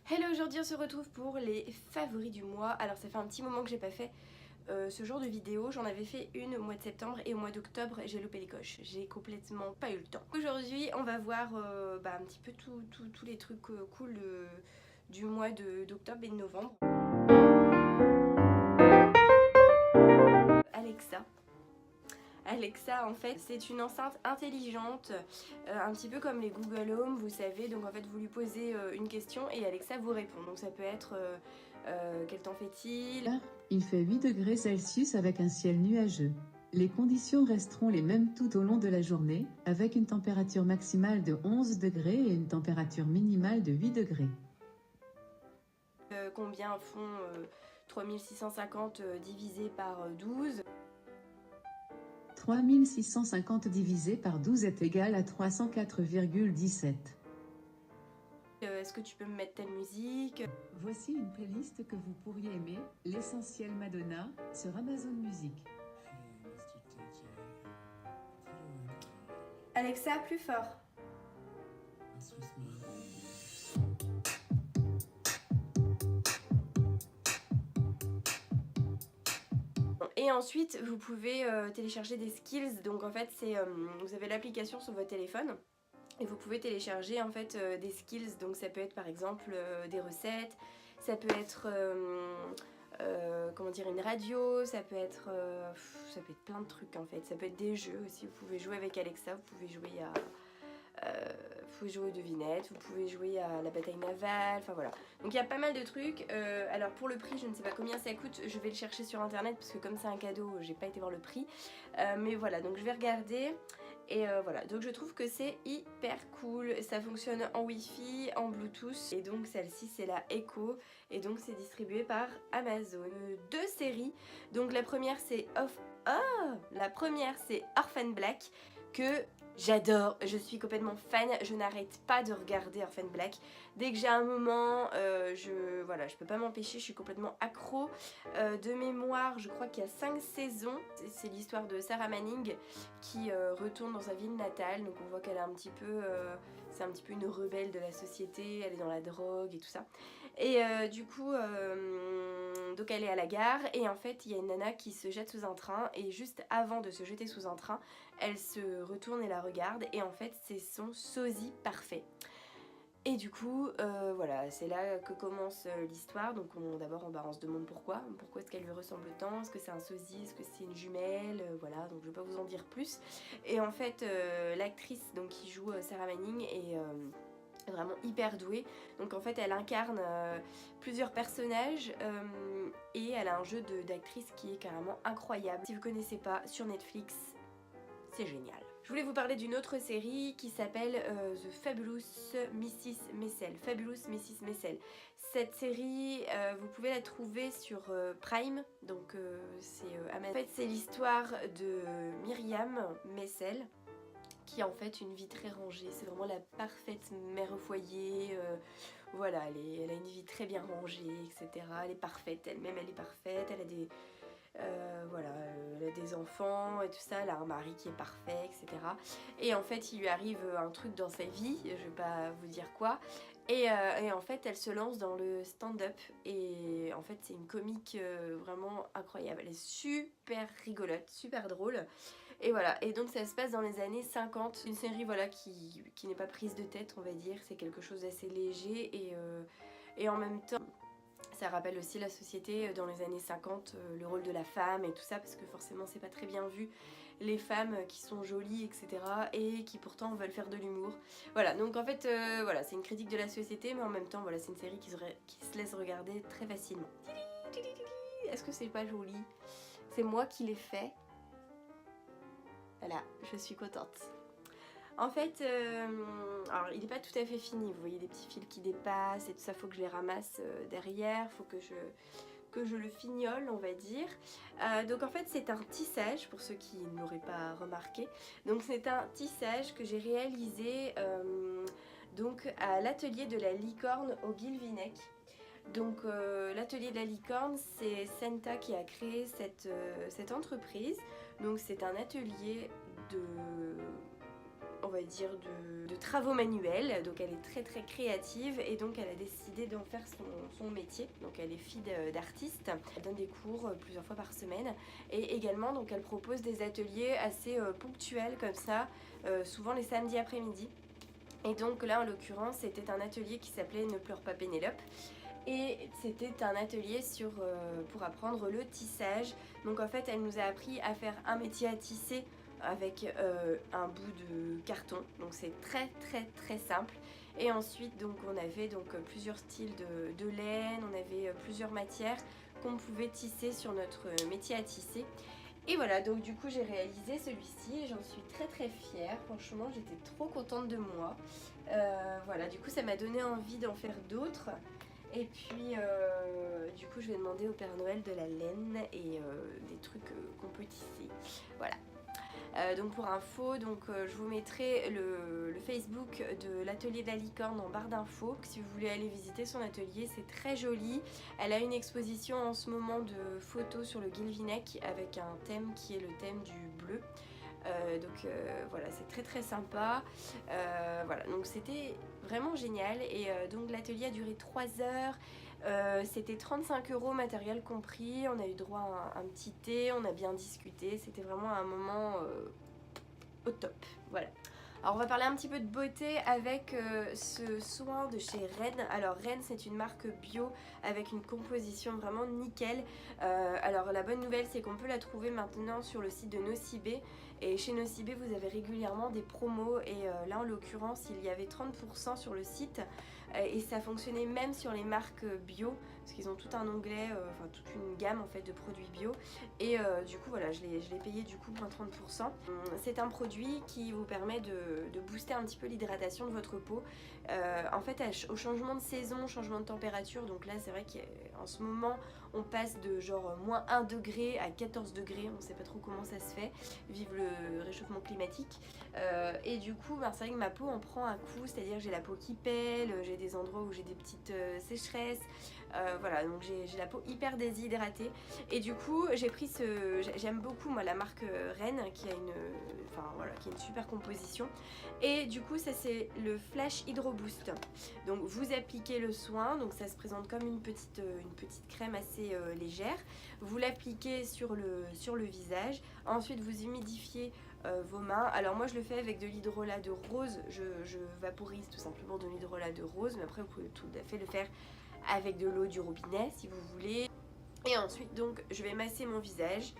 Hello, aujourd'hui on se retrouve pour les favoris du mois. Alors ça fait un petit moment que j'ai pas fait ce genre de vidéo. J'en avais fait une au mois de septembre et au mois d'octobre j'ai loupé les coches. J'ai complètement pas eu le temps. Aujourd'hui on va voir un petit peu tous les trucs cool du mois d'octobre et de novembre. Alexa. Alexa en fait c'est une enceinte intelligente, un petit peu comme les Google Home vous savez, donc en fait vous lui posez une question et Alexa vous répond, donc ça peut être quel temps fait-il. Il fait 8 degrés Celsius avec un ciel nuageux. Les conditions resteront les mêmes tout au long de la journée, avec une température maximale de 11 degrés et une température minimale de 8 degrés. Combien font 3650 divisé par 12? 3650 divisé par 12 est égal à 304,17. Est-ce que tu peux me mettre telle musique? Voici une playlist que vous pourriez aimer, l'essentiel Madonna, sur Amazon Music. Alexa, plus fort. Et ensuite, vous pouvez télécharger des skills. Donc en fait, vous avez l'application sur votre téléphone et vous pouvez télécharger en fait des skills. Donc ça peut être par exemple des recettes, ça peut être comment dire, une radio, ça peut être plein de trucs en fait. Ça peut être des jeux aussi. Vous pouvez jouer avec Alexa, vous pouvez jouer vous pouvez jouer aux devinettes, vous pouvez jouer à la bataille navale, enfin voilà. Donc il y a pas mal de trucs. Alors pour le prix, je ne sais pas combien ça coûte, je vais le chercher sur internet parce que comme c'est un cadeau, j'ai pas été voir le prix. Mais voilà, donc je vais regarder. Et voilà, donc je trouve que c'est hyper cool. Ça fonctionne en Wi-Fi, en Bluetooth. Et donc celle-ci c'est la Echo. Et donc c'est distribué par Amazon. Deux séries. Donc la première c'est Orphan Black, que j'adore, je suis complètement fan, je n'arrête pas de regarder Orphan Black. Dès que j'ai un moment, je peux pas m'empêcher, je suis complètement accro. De mémoire, je crois qu'il y a 5 saisons. C'est l'histoire de Sarah Manning qui retourne dans sa ville natale. Donc on voit qu'elle est un petit peu, c'est un petit peu une rebelle de la société, elle est dans la drogue et tout ça. Et du coup, donc elle est à la gare et en fait il y a une nana qui se jette sous un train et juste avant de se jeter sous un train, elle se retourne et la regarde et en fait c'est son sosie parfait. Et du coup, voilà, c'est là que commence l'histoire. Donc d'abord on se demande pourquoi est-ce qu'elle lui ressemble tant, est-ce que c'est un sosie, est-ce que c'est une jumelle, voilà, donc je vais pas vous en dire plus. Et en fait l'actrice donc qui joue Sarah Manning est vraiment hyper douée. Donc en fait elle incarne plusieurs personnages et elle a un jeu d'actrice qui est carrément incroyable. Si vous connaissez pas, sur Netflix, c'est génial. Je voulais vous parler d'une autre série qui s'appelle The Fabulous Mrs. Maisel. Fabulous Mrs. Maisel. Cette série, vous pouvez la trouver sur Prime, donc c'est Amazon. En fait, c'est l'histoire de Myriam Maisel, qui a en fait une vie très rangée. C'est vraiment la parfaite mère au foyer. Voilà, elle a une vie très bien rangée, etc. Elle est parfaite, elle-même elle est parfaite, elle a des... voilà, elle a des enfants et tout ça, elle a un mari qui est parfait, etc. Et en fait, il lui arrive un truc dans sa vie, je vais pas vous dire quoi. Et en fait, elle se lance dans le stand-up. Et en fait, c'est une comique vraiment incroyable. Elle est super rigolote, super drôle. Et voilà, et donc ça se passe dans les années 50. Une série voilà, qui n'est pas prise de tête, on va dire. C'est quelque chose d'assez léger et en même temps... Ça rappelle aussi la société dans les années 50, le rôle de la femme et tout ça, parce que forcément c'est pas très bien vu, les femmes qui sont jolies, etc. et qui pourtant veulent faire de l'humour. Voilà, donc en fait, voilà, c'est une critique de la société, mais en même temps, voilà, c'est une série qui se laisse regarder très facilement. Est-ce que c'est pas joli? C'est moi qui l'ai fait. Voilà, je suis contente. En fait, alors il n'est pas tout à fait fini, vous voyez des petits fils qui dépassent et tout ça, faut que je les ramasse derrière, faut que je le fignole, on va dire. Donc en fait c'est un tissage, pour ceux qui ne l'auraient pas remarqué. Donc c'est un tissage que j'ai réalisé donc à l'atelier de la licorne au Guilvinec. Donc l'atelier de la licorne, c'est Senta qui a créé cette entreprise. Donc c'est un atelier de on va dire, de travaux manuels. Donc elle est très très créative et donc elle a décidé d'en faire son métier. Donc elle est fille d'artiste, elle donne des cours plusieurs fois par semaine et également donc elle propose des ateliers assez ponctuels comme ça, souvent les samedis après-midi. Et donc là en l'occurrence c'était un atelier qui s'appelait Ne pleure pas Pénélope. Et c'était un atelier pour apprendre le tissage. Donc en fait elle nous a appris à faire un métier à tisser avec un bout de carton. Donc c'est très très très simple. Et ensuite donc on avait donc plusieurs styles de laine, on avait plusieurs matières qu'on pouvait tisser sur notre métier à tisser. Et voilà, donc du coup j'ai réalisé celui-ci et j'en suis très très fière. Franchement j'étais trop contente de moi. Voilà, du coup ça m'a donné envie d'en faire d'autres. Et puis du coup je vais demander au Père Noël de la laine et des trucs qu'on peut tisser. Voilà. Donc pour info, je vous mettrai le Facebook de l'atelier de la licorne en barre d'infos. Si vous voulez aller visiter son atelier, c'est très joli. Elle a une exposition en ce moment de photos sur le Guilvinec avec un thème qui est le thème du bleu. Voilà, c'est très très sympa. Voilà, donc c'était vraiment génial. Et donc l'atelier a duré 3 heures. C'était 35 € matériel compris. On a eu droit à un petit thé, on a bien discuté. C'était vraiment un moment au top. Voilà. Alors on va parler un petit peu de beauté avec ce soin de chez Rennes. Alors Rennes c'est une marque bio avec une composition vraiment nickel. Alors la bonne nouvelle c'est qu'on peut la trouver maintenant sur le site de Nocibé. Et chez Nocibé vous avez régulièrement des promos et là en l'occurrence il y avait 30% sur le site et ça fonctionnait même sur les marques bio parce qu'ils ont tout un onglet, enfin toute une gamme en fait de produits bio et du coup voilà je l'ai payé du coup moins 30%. C'est un produit qui vous permet de booster un petit peu l'hydratation de votre peau. En fait au changement de saison, changement de température, donc là c'est vrai qu'en ce moment on passe de genre moins 1 degré à 14 degrés, on sait pas trop comment ça se fait, vive le réchauffement climatique. Et du coup c'est vrai que ma peau en prend un coup, c'est-à-dire j'ai la peau qui pèle, j'ai des endroits où j'ai des petites sécheresses, voilà donc j'ai la peau hyper déshydratée et du coup j'ai pris j'aime beaucoup moi la marque Rennes qui a qui a une super composition et du coup ça c'est le Flash Hydro Boost. Donc vous appliquez le soin, donc ça se présente comme une petite crème assez légère, vous l'appliquez sur le visage, ensuite vous humidifiez vos mains. Alors moi je le fais avec de l'hydrolat de rose, je vaporise tout simplement de l'hydrolat de rose, mais après vous pouvez tout à fait le faire avec de l'eau du robinet si vous voulez. Et ensuite donc je vais masser mon visage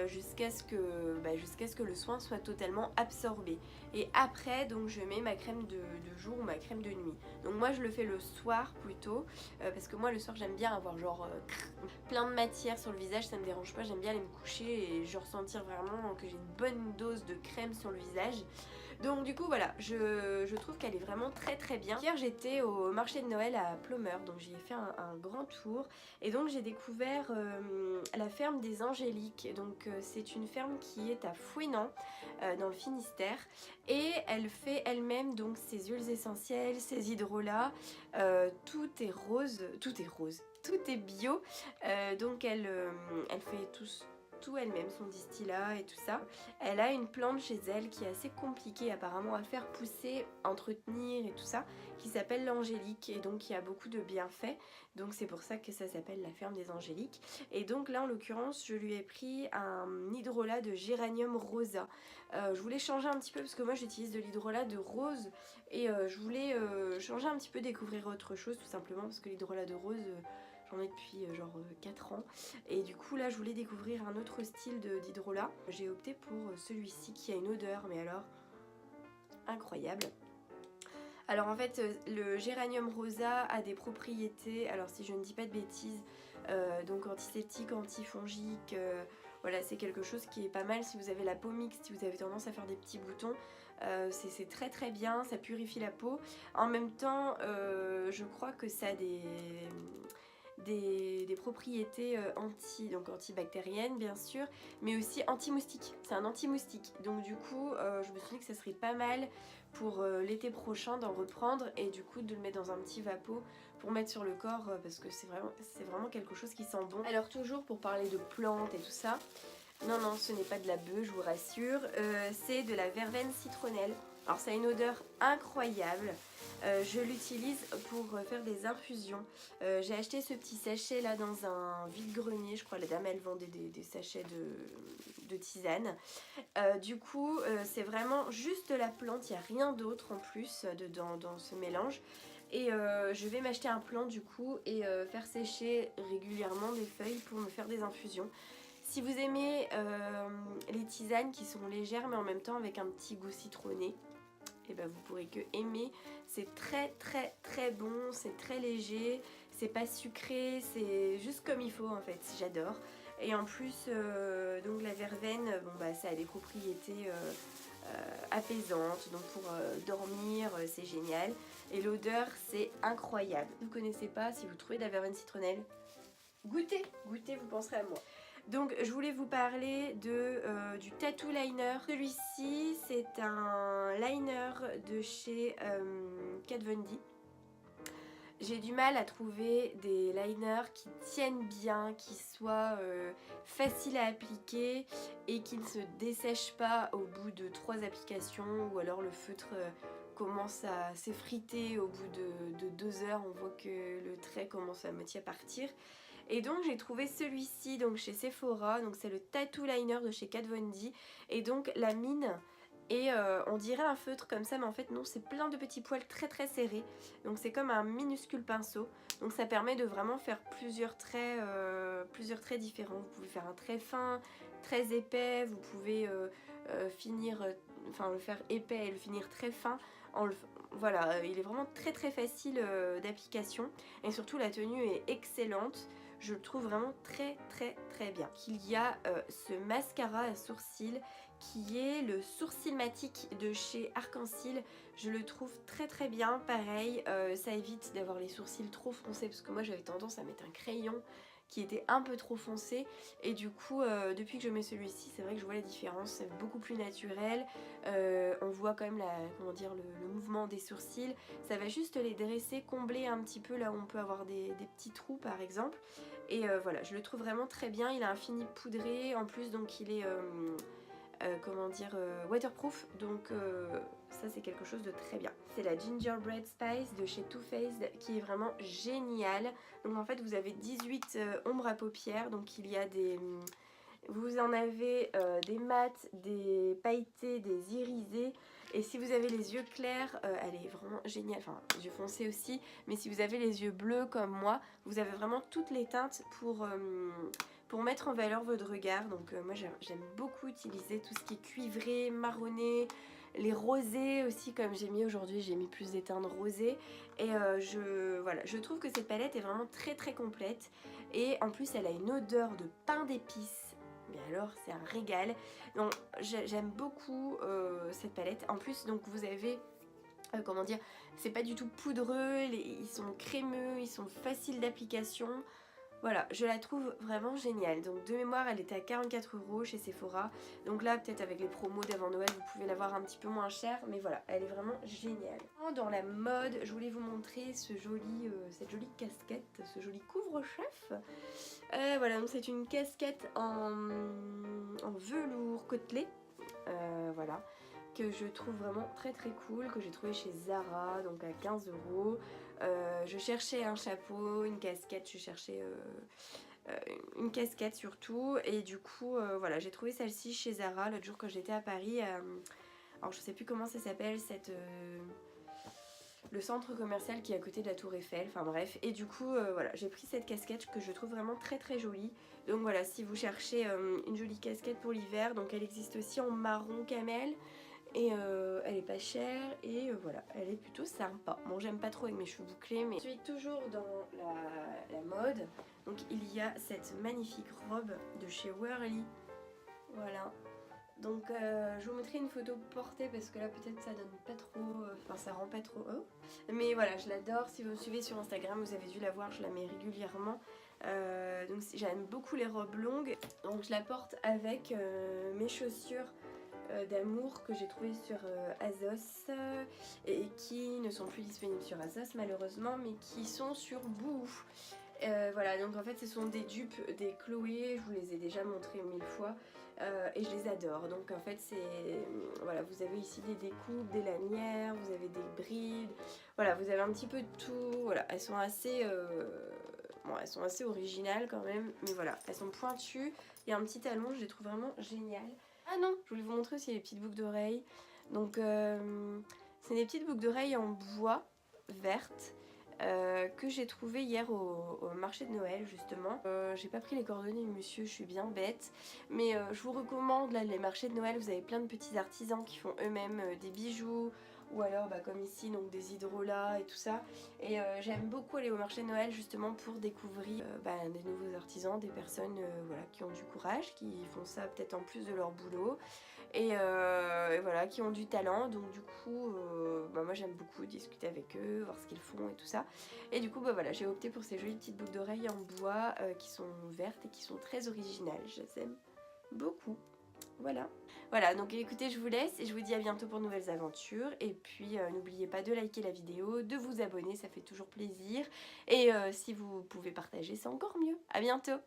jusqu'à ce que le soin soit totalement absorbé. Et après donc je mets ma crème de jour ou ma crème de nuit. Donc moi je le fais le soir plutôt parce que moi le soir j'aime bien avoir genre plein de matière sur le visage, ça me dérange pas, j'aime bien aller me coucher et je ressentir vraiment que j'ai une bonne dose de crème sur le visage. Donc du coup voilà, je trouve qu'elle est vraiment très très bien. Hier j'étais au marché de Noël à Plomeur, donc j'y ai fait un grand tour et donc j'ai découvert la ferme des Angéliques. Donc c'est une ferme qui est à Fouesnant dans le Finistère et elle fait elle-même donc ses huiles essentielles, ses hydrolats, tout est rose, tout est bio, donc elle fait tout elle-même, son distillat et tout ça. Elle a une plante chez elle qui est assez compliquée apparemment à faire pousser, entretenir et tout ça, qui s'appelle l'angélique et donc qui a beaucoup de bienfaits. Donc c'est pour ça que ça s'appelle la ferme des Angéliques. Et donc là en l'occurrence je lui ai pris un hydrolat de géranium rosa. Je voulais changer un petit peu parce que moi j'utilise de l'hydrolat de rose et je voulais changer un petit peu, découvrir autre chose tout simplement parce que l'hydrolat de rose... j'en ai depuis genre 4 ans et du coup là je voulais découvrir un autre style d'hydrolat. J'ai opté pour celui-ci qui a une odeur mais alors incroyable. Alors en fait le géranium rosa a des propriétés, alors si je ne dis pas de bêtises, donc antiseptique, antifongique, voilà c'est quelque chose qui est pas mal si vous avez la peau mixte, si vous avez tendance à faire des petits boutons. C'est très très bien, ça purifie la peau. En même temps je crois que ça a des propriétés antibactériennes bien sûr, mais aussi anti-moustiques. C'est un anti-moustique. Donc du coup, je me suis dit que ça serait pas mal pour l'été prochain d'en reprendre et du coup de le mettre dans un petit vapeau pour mettre sur le corps parce que c'est vraiment quelque chose qui sent bon. Alors toujours pour parler de plantes et tout ça, non, ce n'est pas de la bœuf, je vous rassure, c'est de la verveine citronnelle. Alors ça a une odeur incroyable. Je l'utilise pour faire des infusions. J'ai acheté ce petit sachet là dans un vide-grenier. Je crois la dame elle vendait des sachets de tisane. Du coup c'est vraiment juste la plante, il n'y a rien d'autre en plus dedans dans ce mélange. Et je vais m'acheter un plant du coup et faire sécher régulièrement des feuilles pour me faire des infusions. Si vous aimez les tisanes qui sont légères mais en même temps avec un petit goût citronné, et ben vous pourrez que aimer. C'est très bon, c'est très léger, c'est pas sucré, c'est juste comme il faut en fait, j'adore. Et en plus donc la verveine, bon bah ça a des propriétés apaisantes, donc pour dormir c'est génial. Et l'odeur c'est incroyable. Vous connaissez pas, si vous trouvez de la verveine citronnelle, goûtez, vous penserez à moi. Donc je voulais vous parler du Tattoo Liner. Celui-ci c'est un liner de chez Kat Von D. J'ai du mal à trouver des liners qui tiennent bien, qui soient faciles à appliquer et qui ne se dessèchent pas au bout de 3 applications, ou alors le feutre commence à s'effriter au bout de 2 heures, on voit que le trait commence à moitié à partir. Et donc j'ai trouvé celui-ci donc chez Sephora, donc c'est le Tattoo Liner de chez Kat Von D. Et donc la mine et on dirait un feutre comme ça, mais en fait non, c'est plein de petits poils très serrés. Donc c'est comme un minuscule pinceau. Donc ça permet de vraiment faire plusieurs traits différents. Vous pouvez faire un trait fin, très épais, vous pouvez le faire épais et le finir très fin. Voilà, il est vraiment très facile d'application. Et surtout la tenue est excellente. Je le trouve vraiment très bien. Il y a ce mascara à sourcils qui est le Sourcilmatic de chez Arc-en-Ciel. Je le trouve très bien. Pareil, ça évite d'avoir les sourcils trop foncés, parce que moi j'avais tendance à mettre un crayon qui était un peu trop foncé, et du coup depuis que je mets celui-ci, c'est vrai que je vois la différence, c'est beaucoup plus naturel. On voit quand même le mouvement des sourcils, ça va juste les dresser, combler un petit peu là où on peut avoir des petits trous par exemple. Et voilà, je le trouve vraiment très bien. Il a un fini poudré en plus, donc il est waterproof, donc ça c'est quelque chose de très bien. C'est la Gingerbread Spice de chez Too Faced qui est vraiment géniale. Donc en fait vous avez 18 ombres à paupières, donc il y a vous en avez des mats, des pailletés, des irisés. Et si vous avez les yeux clairs, elle est vraiment géniale, enfin les yeux foncés aussi, mais si vous avez les yeux bleus comme moi, vous avez vraiment toutes les teintes pour mettre en valeur votre regard. Donc moi j'aime beaucoup utiliser tout ce qui est cuivré, marronné, les rosés aussi, comme j'ai mis aujourd'hui, j'ai mis plus des teintes rosées. Et je trouve que cette palette est vraiment très complète. Et en plus elle a une odeur de pain d'épices. Mais alors c'est un régal. Donc j'aime beaucoup cette palette. En plus donc vous avez c'est pas du tout poudreux, ils sont crémeux, ils sont faciles d'application. Voilà, je la trouve vraiment géniale. Donc de mémoire elle était à 44 € chez Sephora. Donc là peut-être avec les promos d'avant Noël vous pouvez l'avoir un petit peu moins cher. Mais voilà, elle est vraiment géniale. Dans la mode, je voulais vous montrer cette jolie casquette, ce joli couvre-chef. Voilà, donc c'est une casquette en velours côtelé. Voilà, que je trouve vraiment très cool, que j'ai trouvé chez Zara, donc à 15 €. Je cherchais un chapeau, une casquette, je cherchais une casquette surtout, et du coup voilà, j'ai trouvé celle-ci chez Zara l'autre jour quand j'étais à Paris. Alors je sais plus comment ça s'appelle, le centre commercial qui est à côté de la Tour Eiffel, enfin bref. Et du coup voilà, j'ai pris cette casquette que je trouve vraiment très jolie. Donc voilà, si vous cherchez une jolie casquette pour l'hiver, donc elle existe aussi en marron camel. Et elle est pas chère, et voilà, elle est plutôt sympa. Bon, j'aime pas trop avec mes cheveux bouclés, mais je suis toujours dans la mode. Donc il y a cette magnifique robe de chez Worley. Voilà. Donc je vous mettrai une photo portée parce que là peut-être ça donne pas trop, enfin ça rend pas trop haut. Mais voilà, je l'adore. Si vous me suivez sur Instagram, vous avez dû la voir, je la mets régulièrement. Donc j'aime beaucoup les robes longues. Donc je la porte avec mes chaussures d'amour que j'ai trouvé sur Azos et qui ne sont plus disponibles sur Azos malheureusement, mais qui sont sur Boo. Voilà, donc en fait ce sont des dupes des Chloé, je vous les ai déjà montrées 1000 fois et je les adore. Donc en fait c'est, voilà, vous avez ici des découpes, des lanières, vous avez des brides, voilà, vous avez un petit peu de tout. Voilà, elles sont assez, bon, elles sont assez originales quand même, mais voilà, elles sont pointues. Il y a un petit talon, je les trouve vraiment géniales. Ah non, je voulais vous montrer aussi les petites boucles d'oreilles. Donc c'est des petites boucles d'oreilles en bois vertes. Que j'ai trouvé hier au marché de Noël justement. J'ai pas pris les coordonnées du monsieur, je suis bien bête, mais je vous recommande là les marchés de Noël, vous avez plein de petits artisans qui font eux-mêmes des bijoux, ou alors bah, comme ici donc des hydrolats et tout ça, et j'aime beaucoup aller au marché de Noël justement pour découvrir bah, des nouveaux artisans, des personnes voilà, qui ont du courage, qui font ça peut-être en plus de leur boulot, et voilà, qui ont du talent. Donc du coup bah, moi j'aime beaucoup discuter avec eux, voir ce qu'ils font et tout ça, et du coup bah voilà, j'ai opté pour ces jolies petites boucles d'oreilles en bois qui sont vertes et qui sont très originales, je les aime beaucoup. Voilà, donc écoutez, je vous laisse et je vous dis à bientôt pour de nouvelles aventures. Et puis n'oubliez pas de liker la vidéo, de vous abonner, ça fait toujours plaisir, et si vous pouvez partager, c'est encore mieux. À bientôt.